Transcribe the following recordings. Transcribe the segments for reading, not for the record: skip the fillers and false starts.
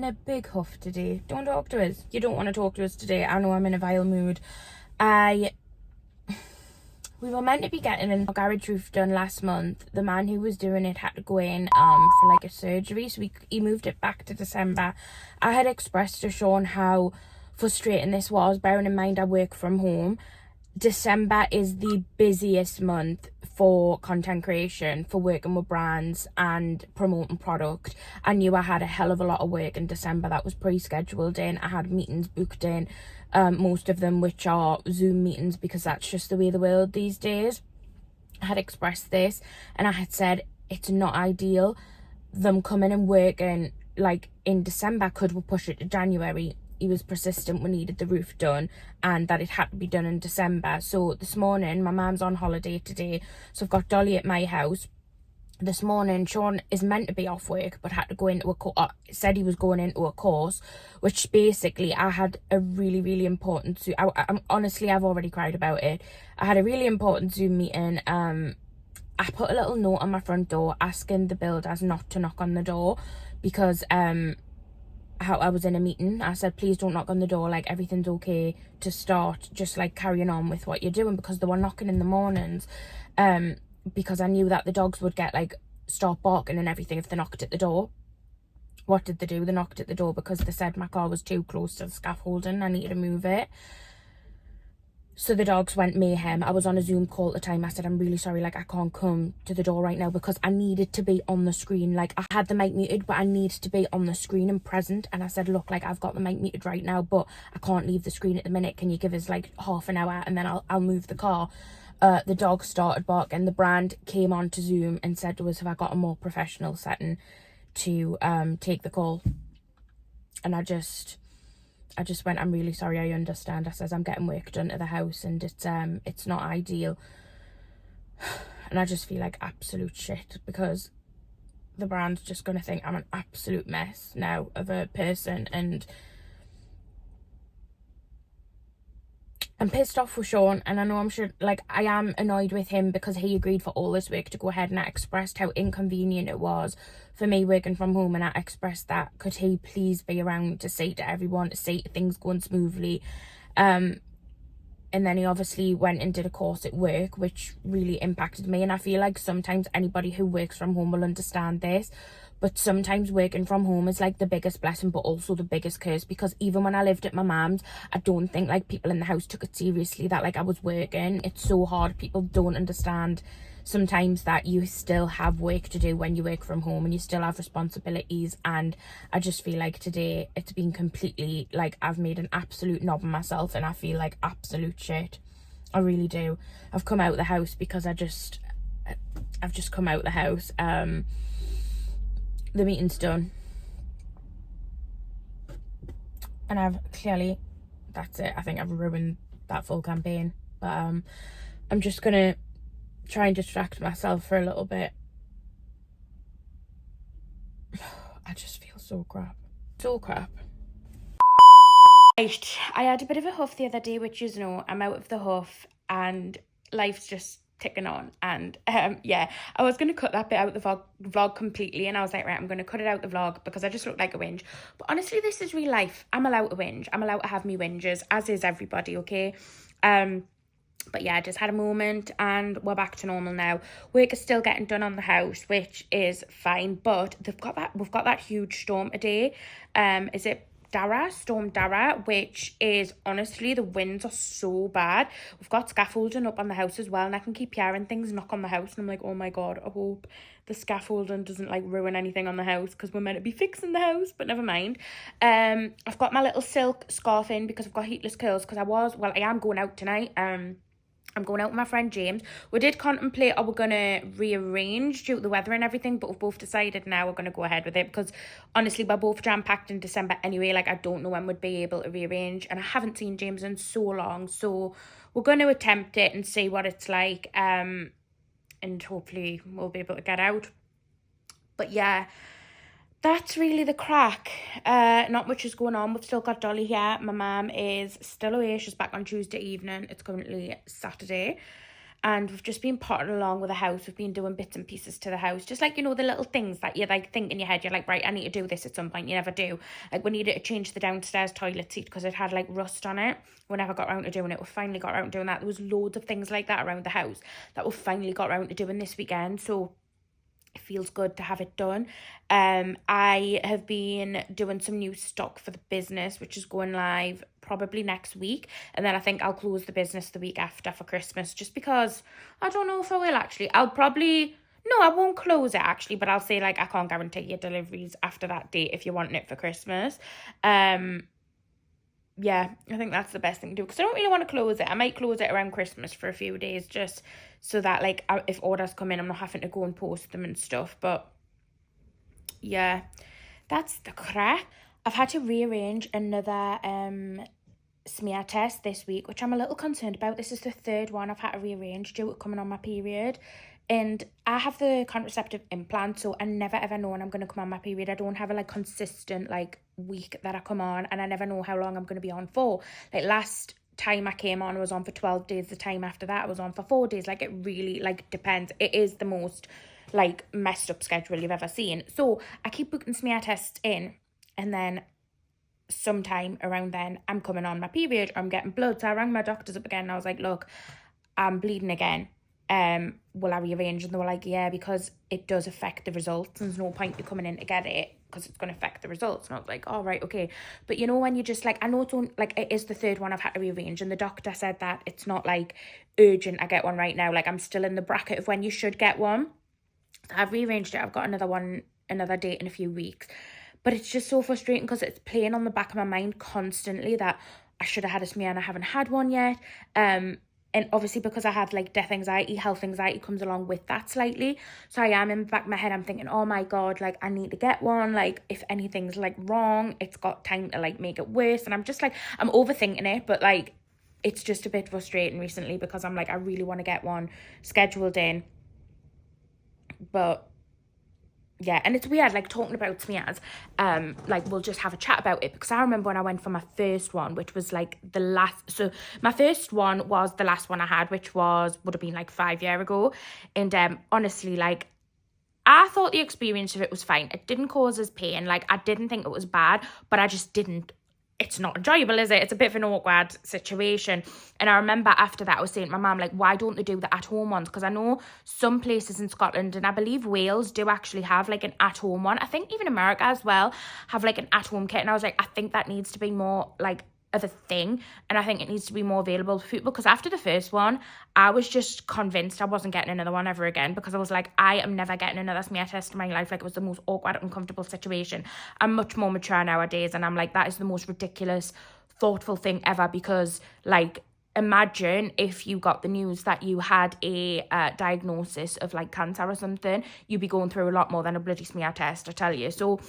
in a big huff today. Don't talk to us. You don't want to talk to us today. I know I'm in a vile mood. We were meant to be getting a garage roof done last month. The man who was doing it had to go in for like a surgery, so he moved it back to December. I had expressed to Sean how frustrating this was, bearing in mind I work from home. December is the busiest month for content creation, for working with brands and promoting product. I knew I had a hell of a lot of work in December that was pre-scheduled in. I had meetings booked in, most of them which are Zoom meetings, because that's just the way the world these days. I had expressed this and I had said it's not ideal them coming and working like in December. Could we push it to January? He was persistent we needed the roof done and that it had to be done in December. So this morning, my mum's on holiday today, so I've got Dolly at my house. This morning, Sean is meant to be off work but had to go into said he was going into a course, which basically I had a really important Zoom. Honestly, I've already cried about it. I had a really important Zoom meeting. I put a little note on my front door asking the builders not to knock on the door, because how I was in a meeting. I said, please don't knock on the door, like everything's okay to start, just like carrying on with what you're doing, because they were knocking in the mornings, because I knew that the dogs would get like start barking and everything if they knocked at the door. What did they do? They knocked at the door because they said my car was too close to the scaffolding, I needed to move it. So the dogs went mayhem. I was on a Zoom call at the time. I said, I'm really sorry, like I can't come to the door right now because I needed to be on the screen. Like I had the mic muted, but I needed to be on the screen and present. And I said, look, like I've got the mic muted right now, but I can't leave the screen at the minute. Can you give us like half an hour and then I'll move the car? The dogs started barking. The brand came on to Zoom and said to us, have I got a more professional setting to take the call? And I just went, I'm really sorry, I understand. I says, I'm getting work done to the house and it's not ideal. And I just feel like absolute shit, because the brand's just going to think I'm an absolute mess now of a person. And I'm pissed off with Sean, and I know I am annoyed with him because he agreed for all this work to go ahead, and I expressed how inconvenient it was for me working from home, and I expressed that could he please be around to say to everyone, to say things going smoothly. And then he obviously went and did a course at work, which really impacted me. And I feel like sometimes anybody who works from home will understand this, but sometimes working from home is like the biggest blessing but also the biggest curse, because even when I lived at my mum's, I don't think like people in the house took it seriously that like I was working. It's so hard. People don't understand sometimes that you still have work to do when you work from home and you still have responsibilities. And I just feel like today it's been completely like I've made an absolute knob of myself and I feel like absolute shit. I really do. I've come out of the house because I've just come out of the house. The meeting's done and I've clearly, that's it. I think I've ruined that full campaign, but I'm just gonna try and distract myself for a little bit. I just feel so crap. Right, I had a bit of a huff the other day, which is, I'm out of the huff and life's just ticking on. And yeah, I was going to cut that bit out the vlog completely, and I was like, right, I'm going to cut it out the vlog because I just look like a whinge. But honestly, this is real life. I'm allowed to whinge. I'm allowed to have me whinges, as is everybody, okay? But yeah, I just had a moment and we're back to normal now. Work is still getting done on the house, which is fine, but we've got that huge storm today. Is it Storm Dara, which is, honestly, the winds are so bad. We've got scaffolding up on the house as well, and I can keep hearing things knock on the house, and I'm like, oh my god, I hope the scaffolding doesn't like ruin anything on the house, because we're meant to be fixing the house, but never mind. I've got my little silk scarf in because I've got heatless curls, because I am going out tonight. I'm going out with my friend James. We did contemplate, we're going to rearrange due to the weather and everything, but we've both decided now we're going to go ahead with it, because honestly, we're both jam-packed in December anyway. Like, I don't know when we'd be able to rearrange, and I haven't seen James in so long, so we're going to attempt it and see what it's like, and hopefully we'll be able to get out. But yeah, that's really the crack. Not much is going on. We've still got Dolly here. My mum is still away. She's back on Tuesday evening. It's currently Saturday. and we've just been potting along with the house. We've been doing bits and pieces to the house, just like, you know, the little things that you like think in your head. You're like, right, I need to do this at some point. You never do. Like, we needed to change the downstairs toilet seat because it had like rust on it. We never got around to doing it. We finally got around to doing that. There was loads of things like that around the house that we finally got around to doing this weekend. So it feels good to have it done. I have been doing some new stock for the business, which is going live probably next week, and then I think I'll close the business the week after for Christmas, just because I don't know if I will actually. I won't close it actually, but I'll say like I can't guarantee your deliveries after that date if you're wanting it for Christmas. Yeah, I think that's the best thing to do, because I don't really want to close it. I might close it around Christmas for a few days, just so that like if orders come in, I'm not having to go and post them and stuff. But yeah, that's the crack. I've had to rearrange another smear test this week, which I'm a little concerned about. This is the third one I've had to rearrange due to coming on my period. And I have the contraceptive implant, so I never ever know when I'm going to come on my period. I don't have a like consistent like week that I come on, and I never know how long I'm going to be on for. Like last time I came on, I was on for 12 days. The time after that, I was on for 4 days. Like, it really like depends. It is the most like messed up schedule you've ever seen. So I keep booking smear tests in, and then sometime around then I'm coming on my period, or I'm getting blood. So I rang my doctors up again and I was like, look, I'm bleeding again. Will I rearrange? And they were like, yeah, because it does affect the results, and there's no point you coming in to get it because it's going to affect the results. And I was like, all right, okay. But you know, when you just like, I know it's on, like, it is the third one I've had to rearrange, and the doctor said that it's not like urgent I get one right now. Like, I'm still in the bracket of when you should get one. I've rearranged it. I've got another date in a few weeks. But it's just so frustrating because it's playing on the back of my mind constantly that I should have had a smear and I haven't had one yet. And obviously because I have like death anxiety, health anxiety comes along with that slightly. So I am in the back of my head, I'm thinking, oh my God, like I need to get one. Like if anything's like wrong, it's got time to like make it worse. And I'm just like, I'm overthinking it, but like it's just a bit frustrating recently because I'm like, I really want to get one scheduled in. But yeah, and it's weird, like, talking about smears, like, we'll just have a chat about it, because I remember when I went for my first one, which was, like, so my first one was the last one I had, which would have been, like, 5 years ago, and, honestly, like, I thought the experience of it was fine. It didn't cause us pain, like, I didn't think it was bad, but I just didn't. It's not enjoyable, is it? It's a bit of an awkward situation. And I remember after that I was saying to my mum, like, why don't they do the at-home ones? Because I know some places in Scotland, and I believe Wales, do actually have like an at-home one. I think even America as well have like an at-home kit. And I was like, I think that needs to be more like of a thing, and I think it needs to be more available for people, because after the first one I was just convinced I wasn't getting another one ever again, because I was like, I am never getting another smear test in my life. Like, it was the most awkward, uncomfortable situation. I'm much more mature nowadays, and I'm like, that is the most ridiculous, thoughtful thing ever, because like, imagine if you got the news that you had a diagnosis of like cancer or something, you'd be going through a lot more than a bloody smear test, I tell you. So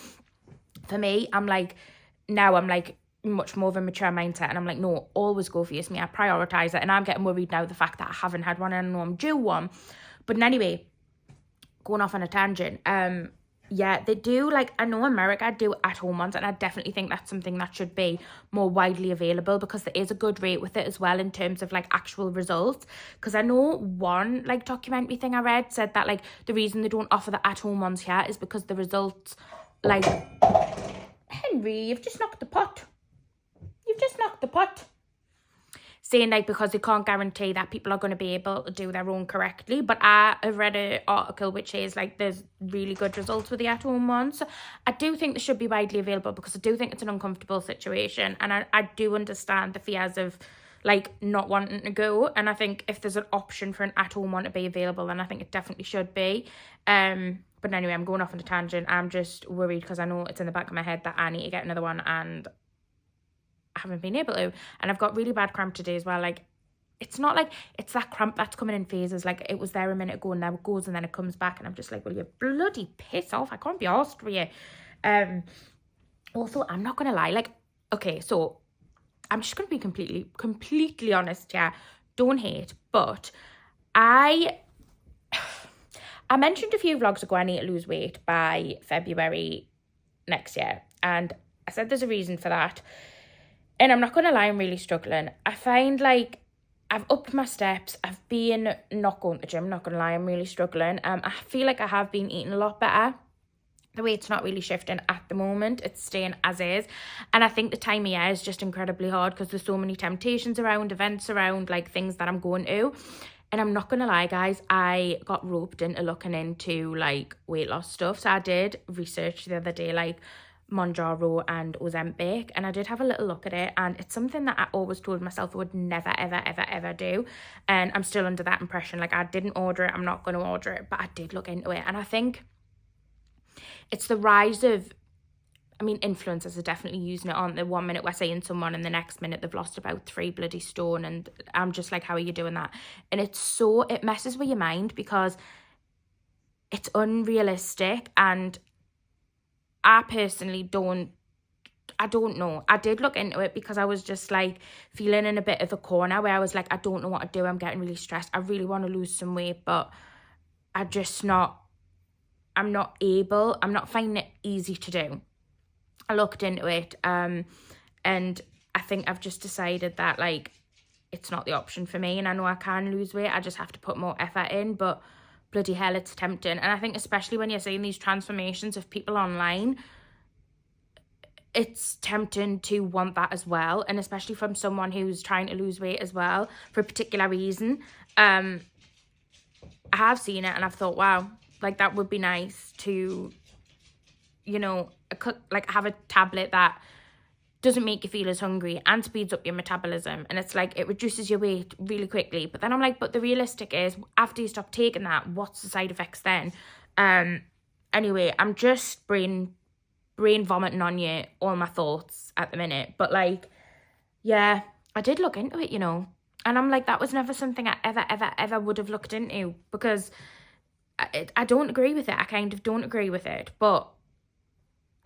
for me, I'm like, now I'm like much more of a mature mindset, and I'm like, no, always go for your smear, prioritise it. And I'm getting worried now the fact that I haven't had one, and I know I'm due one. But anyway, going off on a tangent, yeah, they do, like, I know America do at-home ones, and I definitely think that's something that should be more widely available, because there is a good rate with it as well in terms of like actual results. Because I know one like documentary thing I read said that like the reason they don't offer the at-home ones here is because the results, like, Henry, you've just knocked the pot. Saying like, because they can't guarantee that people are going to be able to do their own correctly. But I have read an article which says like there's really good results with the at-home ones. So I do think they should be widely available, because I do think it's an uncomfortable situation, and I do understand the fears of like not wanting to go. And I think if there's an option for an at-home one to be available, then I think it definitely should be. But anyway, I'm going off on a tangent. I'm just worried because I know it's in the back of my head that I need to get another one, and I haven't been able to. And I've got really bad cramp today as well. Like, it's not like it's that cramp that's coming in phases. Like, it was there a minute ago and now it goes and then it comes back, and I'm just like, will you bloody piss off? I can't be arsed for you. Also, I'm not gonna lie, like, okay, so I'm just gonna be completely honest here. Don't hate, but I mentioned a few vlogs ago I need to lose weight by February next year, and I said there's a reason for that. And I'm not going to lie, I'm really struggling. I find like I've upped my steps. I've been not going to the gym, not gonna lie, I'm really struggling. I feel like I have been eating a lot better. The weight's not really shifting at the moment. It's staying as is. And I think the time of year is just incredibly hard because there's so many temptations around, events around, like things that I'm going to. And I'm not going to lie, guys, I got roped into looking into like weight loss stuff. So I did research the other day, like Mounjaro and Ozempic. And I did have a little look at it. And it's something that I always told myself I would never, ever, ever, ever do. And I'm still under that impression. Like I didn't order it. I'm not going to order it. But I did look into it. And I think it's the rise of, I mean, influencers are definitely using it on the 1 minute we're seeing someone and the next minute they've lost about 3 bloody stone. And I'm just like, how are you doing that? And it messes with your mind because it's unrealistic. And I personally don't know. I did look into it because I was just like feeling in a bit of a corner where I was like, I don't know what to do. I'm getting really stressed. I really want to lose some weight, but I'm not finding it easy to do. I looked into it, and I think I've just decided that, like, it's not the option for me. And I know I can lose weight. I just have to put more effort in, but bloody hell, it's tempting. And I think especially when you're seeing these transformations of people online, it's tempting to want that as well. And especially from someone who's trying to lose weight as well for a particular reason. I have seen it and I've thought, wow, like that would be nice to, you know, like have a tablet that doesn't make you feel as hungry and speeds up your metabolism. And it's like, it reduces your weight really quickly. But then I'm like, but the realistic is, after you stop taking that, what's the side effects then? Anyway, I'm just brain vomiting on you all my thoughts at the minute. But like, yeah, I did look into it, you know. And I'm like, that was never something I ever would have looked into, because I don't agree with it. I kind of don't agree with it. But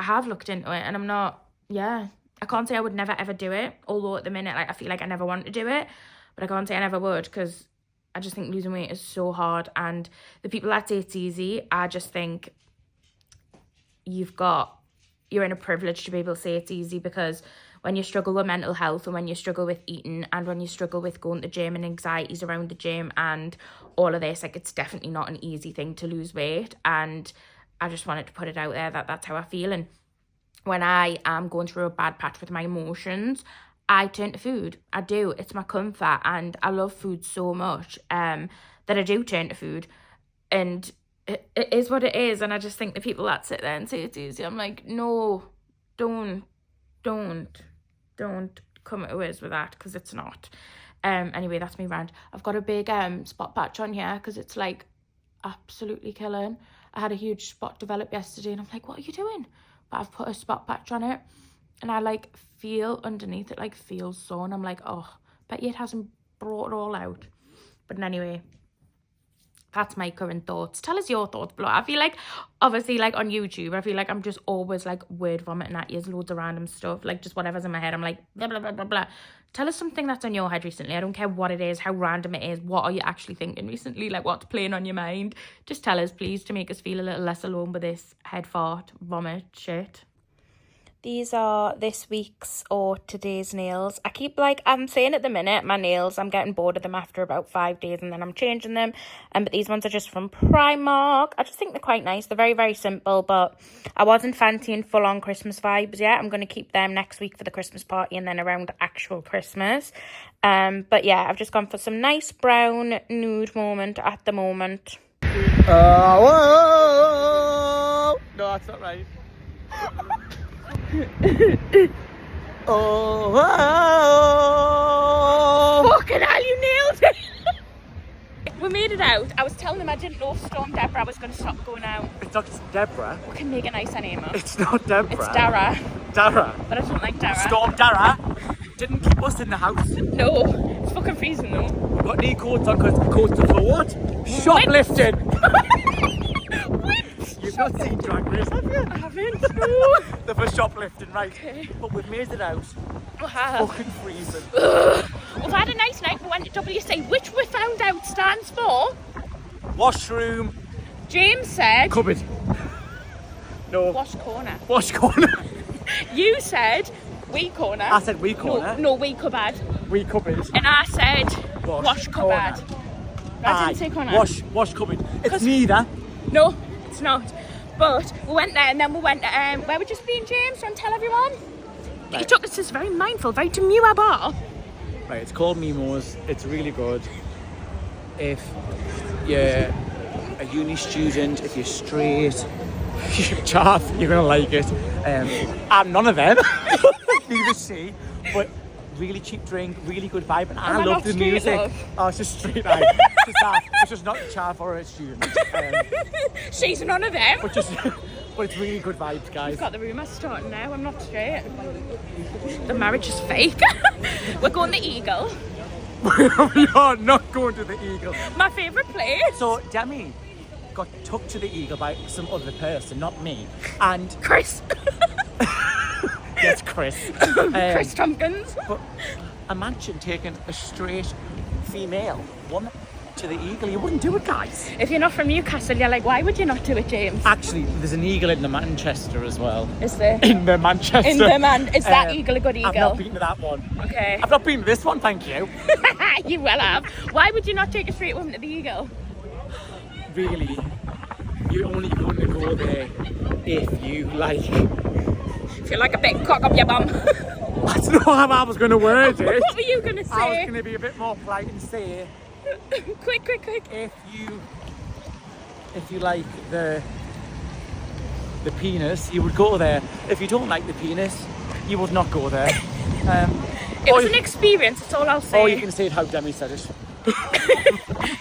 I have looked into it and I'm not, I can't say I would never ever do it. Although at the minute, like, I feel like I never want to do it. But I can't say I never would, because I just think losing weight is so hard. And the people that say it's easy, I just think you're in a privilege to be able to say it's easy, because when you struggle with mental health and when you struggle with eating and when you struggle with going to the gym and anxieties around the gym and all of this, like, it's definitely not an easy thing to lose weight. And I just wanted to put it out there that that's how I feel. And when I am going through a bad patch with my emotions, I turn to food. I do. It's my comfort, and I love food so much that I do turn to food. And it is what it is. And I just think the people that sit there and say it's easy, I'm like, no, don't come to us with that, because it's not. Anyway, that's me rant. I've got a big spot patch on here because it's like absolutely killing. I had a huge spot develop yesterday and I'm like, what are you doing? But I've put a spot patch on it and I like feel underneath it, like feels sore, and I'm like, oh, bet you it hasn't brought it all out. But anyway, that's my current thoughts. Tell us your thoughts below. I feel like, obviously, like on YouTube, I feel like I'm just always like word vomiting at you, loads of random stuff, like just whatever's in my head. I'm like, blah, blah, blah, blah, blah. Tell us something that's on your head recently. I don't care what it is, how random it is. What are you actually thinking recently? Like, what's playing on your mind? Just tell us, please, to make us feel a little less alone with this head fart, vomit shit. These are this week's or today's nails. I keep, like, I'm saying at the minute, my nails, I'm getting bored of them after about 5 days and then I'm changing them. But these ones are just from Primark. I just think they're quite nice. They're very, very simple, but I wasn't fancying full-on Christmas vibes yet. I'm going to keep them next week for the Christmas party and then around actual Christmas. But yeah, I've just gone for some nice brown nude moment at the moment. Whoa! No, that's not right. Oh, fucking hell, you nailed it. We made it out. I was telling them I didn't know if Storm Deborah was going to stop going out. it's not Deborah. We can make a nicer name up. It's not Deborah. It's Dara. Dara. But I don't like Dara. Storm Dara didn't keep us in the house. No, it's fucking freezing though. We've got knee coats on because coats are for what? Shoplifting. You've not seen Drag Race, have you? I haven't, no. They're for shoplifting, right? Okay. But we've made it out. We have. Fucking freezing. We've had a nice night. We went to WC, which we found out stands for... Washroom. James said... Cupboard. No. Wash corner. Wash corner. You said... Wee corner. I said wee corner. No, wee cupboard. Wee cupboard. And I said... wash corner. cupboard. I didn't say corner. Wash cupboard. It's neither. No, it's not. But we went there and then we went where we just been, James? Trying to tell everyone. He took us to this very mindful, very demure bar. Right, it's called Mimo's. It's really good. If you're a uni student, if you're straight, you're chaff, you're gonna like it. I'm none of them. Neither she. But really cheap drink, really good vibe, and I love the music. Oh, it's just straight vibe. It's just not chaff or a student. She's none of them. But it's really good vibes, guys. We've got the rumours starting now. I'm not straight. The marriage is fake. We're going to the Eagle. We are not going to the Eagle. My favourite place. So Demi got took to the Eagle by some other person, not me. And Chris. Yes, Chris. Chris Tompkins. But imagine taking a straight female one to the Eagle. You wouldn't do it, guys. If you're not from Newcastle, you're like, why would you not do it, James? Actually, there's an Eagle in the Manchester as well. Is there? In the Manchester. Is that Eagle a good Eagle? I've not been to that one. Okay. I've not been to this one, thank you. You will have. Why would you not take a straight woman to the Eagle? Really, you're only going to go there if you like. If you like a big cock up your bum. That's not how I was going to word it. What were you going to say? I was going to be a bit more polite and say, quick. If you like the penis, you would go there. If you don't like the penis, you would not go there. It was an experience, that's all I'll say. Or you can say it how Demi said it.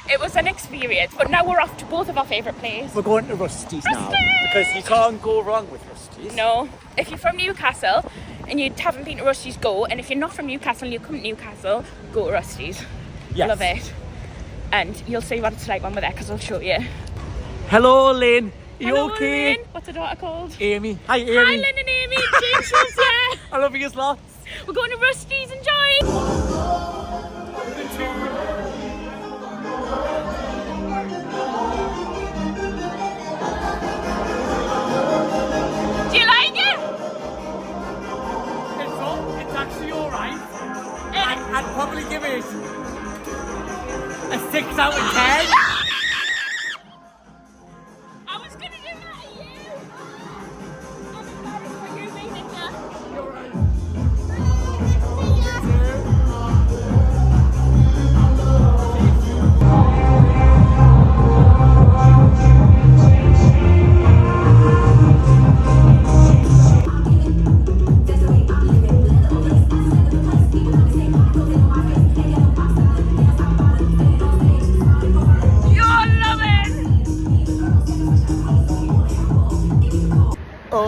It was an experience, but now we're off to both of our favourite places. We're going to Rusty's now, because you can't go wrong with Rusty's. No. If you're from Newcastle and you haven't been to Rusty's, go. And if you're not from Newcastle and you come to Newcastle, go to Rusty's. Yes. Love it. And you'll see what it's like when we're there, because I'll show you. Hello, Lynn. Are you Hello, okay? Lynn. What's the daughter called? Amy. Hi, Amy. Hi, Lynn and Amy. James is here. I love you lots. We're going to Rusty's. Enjoy. Do you like it? It's actually alright. I'd probably give it a 6 out of 10. I was going to do that to you. I'm embarrassed for you being in there. You're right. Oh,